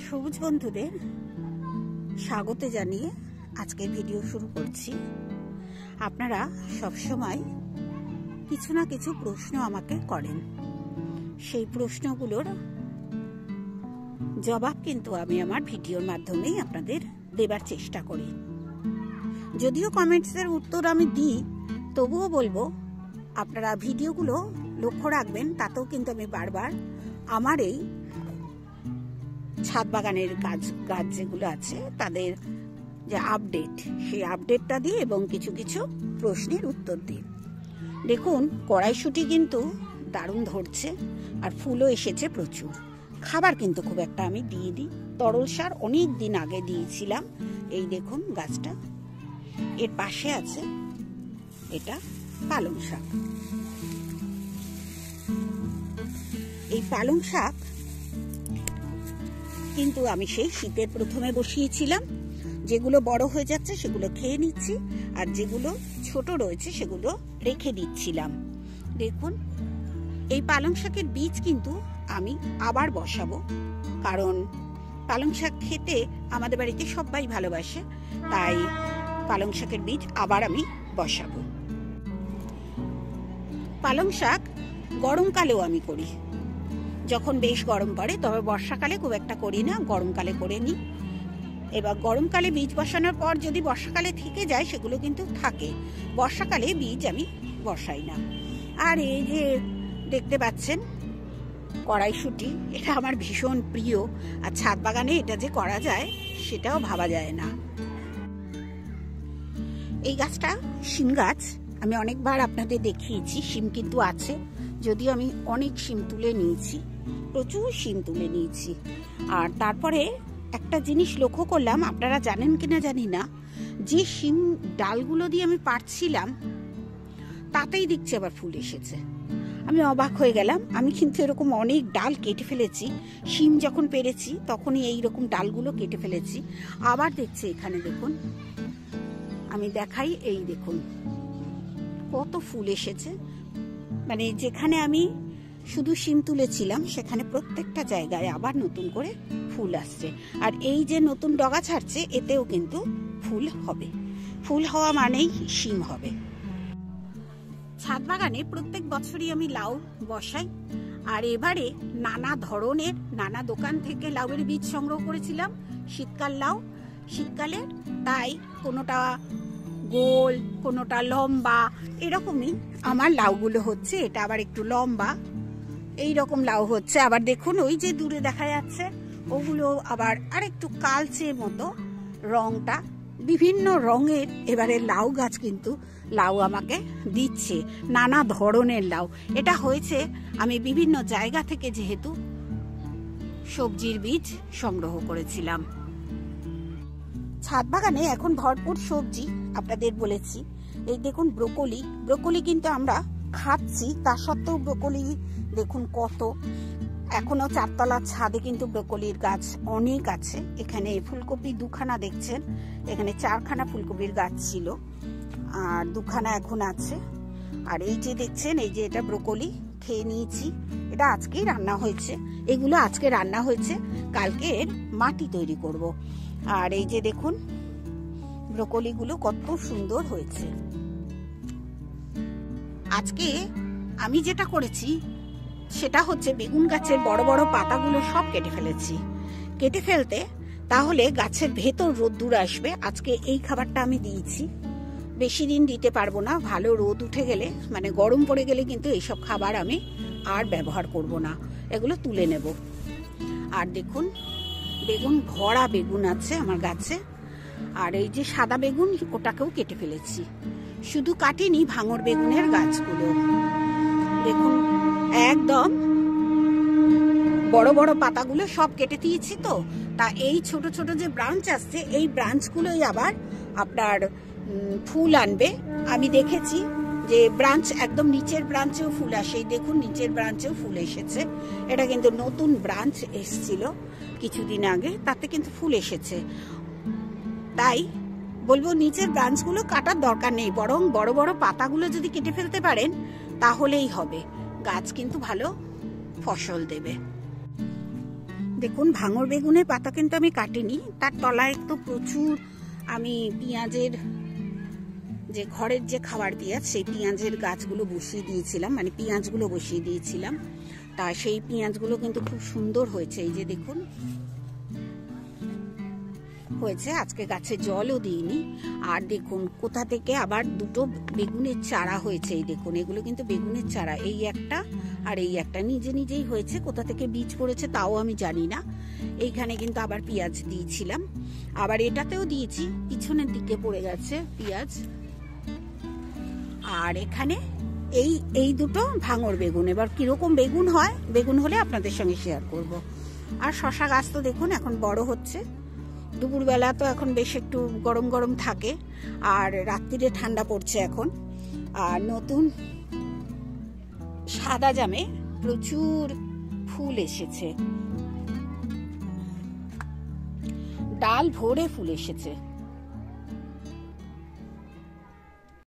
সবুজ বন্ধুদের স্বাগত জানিয়ে আজকে ভিডিও শুরু করছি। আপনারা সবসময় কিছু না কিছু প্রশ্ন আমাকে করেন, সেই প্রশ্নগুলোর জবাব কিন্তু আমি আমার ভিডিওর মাধ্যমেই আপনাদের দেবার চেষ্টা করি। যদিও কমেন্টসের উত্তর আমি দিই, তবুও বলবো আপনারা ভিডিওগুলো লক্ষ্য রাখবেন। তাতেও কিন্তু আমি বারবার আমার এই ছাদ বাগানের গাছ যেগুলো আছে তাদের যে আপডেট, সেই আপডেটটা দিই এবং কিছু কিছু প্রশ্নের উত্তর দিই। দেখুন, কড়াইশুঁটি কিন্তু দারুণ ধরছে আর ফুলও এসেছে প্রচুর। খাবার কিন্তু খুব একটা আমি দিয়ে দিই, তরল সার অনেক দিন আগে দিয়েছিলাম। এই দেখুন গাছটা, এর পাশে আছে এটা পালং শাক। এই পালং শাক কিন্তু আমি সেই শীতের প্রথমে বসিয়েছিলাম। যেগুলো বড় হয়ে যাচ্ছে সেগুলো খেয়ে নিচ্ছি, আর যেগুলো ছোট রয়েছে সেগুলো রেখে দিচ্ছিলাম। দেখুন, এই পালং শাকের বীজ কিন্তু আমি আবার বসাবো, কারণ পালং শাক খেতে আমাদের বাড়িতে সবাই ভালোবাসে, তাই পালং শাকের বীজ আবার আমি বসাবো। পালং শাক গরমকালেও আমি করি, যখন বেশ গরম পড়ে। তবে বর্ষাকালে খুব একটা করি না, গরমকালে করে নিই। এবার গরমকালে বীজ বসানোর পর যদি বর্ষাকালে থেকে যায় সেগুলো কিন্তু থাকে, বর্ষাকালে বীজ আমি বসাই না। আর এই যে দেখতে পাচ্ছেন কড়াইশুঁটি, এটা আমার ভীষণ প্রিয়। আর ছাদ বাগানে এটা যে করা যায় সেটাও ভাবা যায় না। এই গাছটা শিম গাছ, আমি অনেকবার আপনাদের দেখিয়েছি। শিম কিন্তু আছে, যদিও আমি অনেক শিম তুলে নিয়েছি, প্রচুর শিম তুলে নিয়েছি। আর তারপরে একটা জিনিস লক্ষ্য করলাম, আপনারা জানেন কিনা জানি না, যে শিম ডালগুলো দিয়ে আমি পাড়ছিলাম তাতেই দেখছি আবার ফুল এসেছে। আমি অবাক হয়ে গেলাম। আমি কিন্তু এরকম অনেক ডাল কেটে ফেলেছি, শিম যখন পেরেছি তখনই এইরকম ডালগুলো কেটে ফেলেছি। আবার দেখছি এখানে দেখুন, আমি দেখাই, এই দেখুন কত ফুল এসেছে। মানে যেখানে আমি শুধু শিম তুলেছিলাম সেখানে প্রত্যেকটা জায়গায় আবার নতুন করে ফুল আসছে। আর এই যে নতুন ডগা ছাড়ছে এতেও কিন্তু ফুল হবে। ফুল হওয়া মানেই শিম হবে। ছাদ বাগানে প্রত্যেক বছরই আমি লাউ বসাই, আর এবারে নানা ধরনের নানা দোকান থেকে লাউয়ের বীজ সংগ্রহ করেছিলাম। শীতকাল লাউ, শীতকালের, তাই কোনোটা গোল কোনোটা লম্বা, এরকমই আমার লাউগুলো হচ্ছে। এটা আবার একটু লম্বা, এই রকম লাউ হচ্ছে। আবার দেখুন ওই যে দূরে দেখা যাচ্ছে ওগুলো আবার আরেকটু কালচে মতো রংটা, বিভিন্ন রঙের এবারে লাউ গাছ কিন্তু লাউ আমাকে দিচ্ছে, নানা ধরনের লাউ। এটা হয়েছে আমি বিভিন্ন জায়গা থেকে যেহেতু সবজির বীজ সংগ্রহ করেছিলাম। ছাদ বাগানে এখন ভরপুর সবজি, আপনাদের বলেছি। এই দেখুন ব্রোকলি, ব্রোকলি কিন্তু আমরা খাচ্ছি, তা সত্ত্বেও ব্রোকলি দেখুন কত। এখনো চারতলার ছাদে কিন্তু ব্রোকলির গাছ অনেক আছে। এখানে ফুলকপি দুখানা দেখছেন, এখানে 4খানা ফুলকপির গাছ ছিল, আর 2খানা এখন আছে। আর এই যে দেখছেন, এই যে এটা ব্রোকলি খেয়ে নিয়েছি, এটা আজকেই রান্না হয়েছে। এগুলো আজকে রান্না হয়েছে, কালকে এর মাটি তৈরি করব। আর এই যে দেখুন ব্রোকলিগুলো কত সুন্দর হয়েছে। আজকে আমি যেটা করেছি সেটা হচ্ছে বেগুন গাছের বড় বড় পাতাগুলো সব কেটে ফেলেছি। কেটে ফেলতে তাহলে গাছের ভেতর রোদ্দুর আসবে। আজকে এই খাবারটা আমি দিয়েছি, বেশি দিন দিতে পারবো না। ভালো রোদ উঠে গেলে, মানে গরম পড়ে গেলে কিন্তু এইসব খাবার আমি আর ব্যবহার করব না, এগুলো তুলে নেব। আর দেখুন বেগুন, ভরা বেগুন আছে আমার গাছে। আর এই যে সাদা বেগুন, ওটাকেও কেটে ফেলেছি। শুধু কাটিনি ভাঙর বেগুনের গাছগুলো, দেখুন একদম বড় বড় পাতাগুলো সব কেটে দিয়েছি। তো তা এই ছোট ছোট যে ব্রাঞ্চ আসছে, এই ব্রাঞ্চগুলোই আবার আপনার ফুল আনবে। আমি দেখেছি যে ব্রাঞ্চ একদম নিচের ব্রাঞ্চেও ফুল আসে। দেখুন নিচের ব্রাঞ্চেও ফুল এসেছে। এটা কিন্তু নতুন ব্রাঞ্চ এসেছিল কিছুদিন আগে, তাতে কিন্তু ফুল এসেছে। তাই বলবো নিচের ব্রাঞ্চগুলো কাটার দরকার নেই, বরং বড় বড় পাতাগুলো যদি কেটে ফেলতে পারেন তাহলেই হবে, গাছ কিন্তু ভালো ফসল দেবে। দেখুন ভাঙর বেগুনের পাতা কিন্তু আমি কাটিনি, তার তলায় তো প্রচুর আমি পেঁয়াজের যে ঘরের যে খাবার পেঁয়াজ, সেই পেঁয়াজের গাছগুলো বসিয়ে দিয়েছিলাম, মানে পেঁয়াজগুলো বসিয়ে দিয়েছিলাম। তা সেই পেঁয়াজগুলো কিন্তু খুব সুন্দর হয়েছে, এই যে দেখুন হয়েছে। আজকে গাছে জলও দিইনি। আর দেখুন কোথা থেকে আবার দুটো বেগুনের চারা হয়েছে, এই দেখুন এগুলো কিন্তু বেগুনের চারা, এই একটা আর এই একটা নিজে নিজেই হয়েছে। কোথা থেকে বীজ পড়েছে তাও আমি জানি না। এইখানে কিন্তু আবার পেঁয়াজ দিয়েছিলাম, আবার এটাতেও দিয়েছি, পিছনের দিকে পড়ে গেছে পেঁয়াজ। আর এখানে এই দুটো ভাঙর বেগুন। এবার কিরকম বেগুন হয়, বেগুন হলে আপনাদের সঙ্গে শেয়ার করব। আর শশা গাছ তো দেখুন এখন বড় হচ্ছে। দুপুরবেলা তো এখন বেশ একটু গরম গরম থাকে, আর রাত্রিরে ঠান্ডা পড়ছে এখন। আর নতুন সাদা জামে প্রচুর ফুল এসেছে, ডাল ভরে ফুল এসেছে।